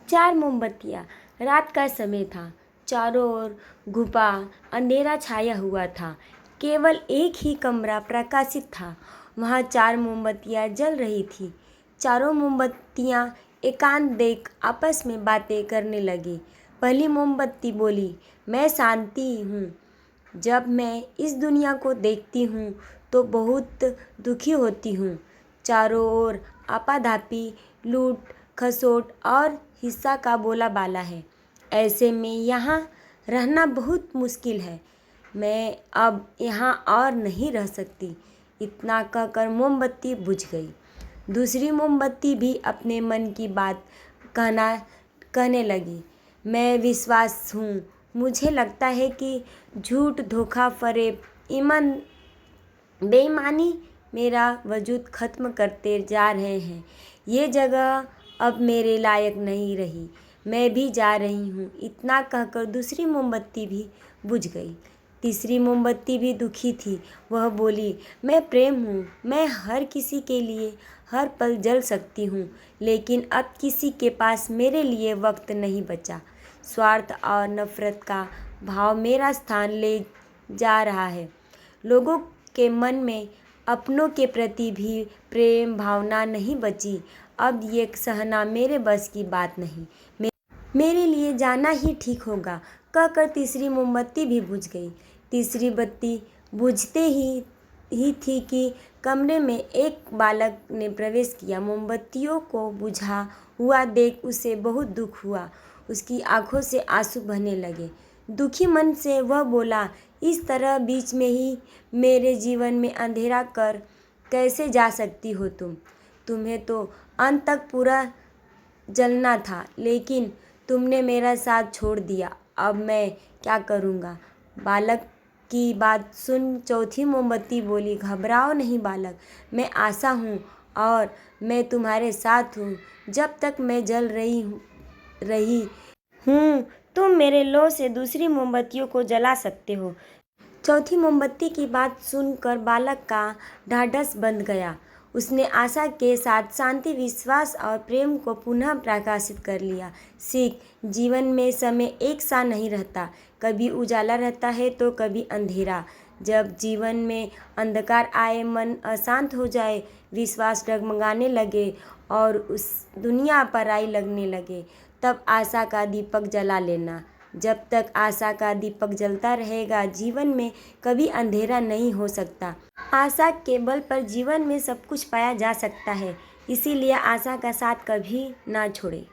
4 मोमबत्तियाँ। रात का समय था। चारों ओर घुपा अंधेरा छाया हुआ था। केवल एक ही कमरा प्रकाशित था। वहाँ 4 मोमबत्तियाँ जल रही थी। चारों मोमबत्तियाँ एकांत देख आपस में बातें करने लगी। पहली मोमबत्ती बोली, मैं शांति हूँ। जब मैं इस दुनिया को देखती हूँ तो बहुत दुखी होती हूँ। चारों ओर आपाधापी, लूट खसोट और हिंसा का बोलाबाला है। ऐसे में यहाँ रहना बहुत मुश्किल है। मैं अब यहाँ और नहीं रह सकती। इतना कहकर मोमबत्ती बुझ गई। दूसरी मोमबत्ती भी अपने मन की बात कहने लगी। मैं विश्वास हूँ। मुझे लगता है कि झूठ, धोखा, फरेब, बेईमानी मेरा वजूद ख़त्म करते जा रहे हैं। ये जगह अब मेरे लायक नहीं रही। मैं भी जा रही हूँ। इतना कहकर दूसरी मोमबत्ती भी बुझ गई। तीसरी मोमबत्ती भी दुखी थी। वह बोली, मैं प्रेम हूँ। मैं हर किसी के लिए हर पल जल सकती हूँ, लेकिन अब किसी के पास मेरे लिए वक्त नहीं बचा। स्वार्थ और नफ़रत का भाव मेरा स्थान ले जा रहा है। लोगों के मन में अपनों के प्रति भी प्रेम भावना नहीं बची। अब ये सहना मेरे बस की बात नहीं। मेरे लिए जाना ही ठीक होगा। कहकर तीसरी मोमबत्ती भी बुझ गई। तीसरी बत्ती बुझते ही थी कि कमरे में एक बालक ने प्रवेश किया। मोमबत्तियों को बुझा हुआ देख उसे बहुत दुख हुआ। उसकी आंखों से आंसू बहने लगे। दुखी मन से वह बोला, इस तरह बीच में ही मेरे जीवन में अंधेरा कर कैसे जा सकती हो तुम? तुम्हें तो अंत तक पूरा जलना था, लेकिन तुमने मेरा साथ छोड़ दिया। अब मैं क्या करूँगा? बालक की बात सुन चौथी मोमबत्ती बोली, घबराओ नहीं बालक, मैं आशा हूँ और मैं तुम्हारे साथ हूँ। जब तक मैं जल रही हूँ तुम मेरे लौ से दूसरी मोमबत्तियों को जला सकते हो। चौथी मोमबत्ती की बात सुनकर बालक का ढाढ़स बंध गया। उसने आशा के साथ शांति, विश्वास और प्रेम को पुनः प्रकाशित कर लिया। सीख, जीवन में समय एक सा नहीं रहता। कभी उजाला रहता है तो कभी अंधेरा। जब जीवन में अंधकार आए, मन अशांत हो जाए, विश्वास डगमगाने लगे और उस दुनिया पराई लगने लगे, तब आशा का दीपक जला लेना। जब तक आशा का दीपक जलता रहेगा, जीवन में कभी अंधेरा नहीं हो सकता। आशा के बल पर जीवन में सब कुछ पाया जा सकता है। इसीलिए आशा का साथ कभी ना छोड़ें।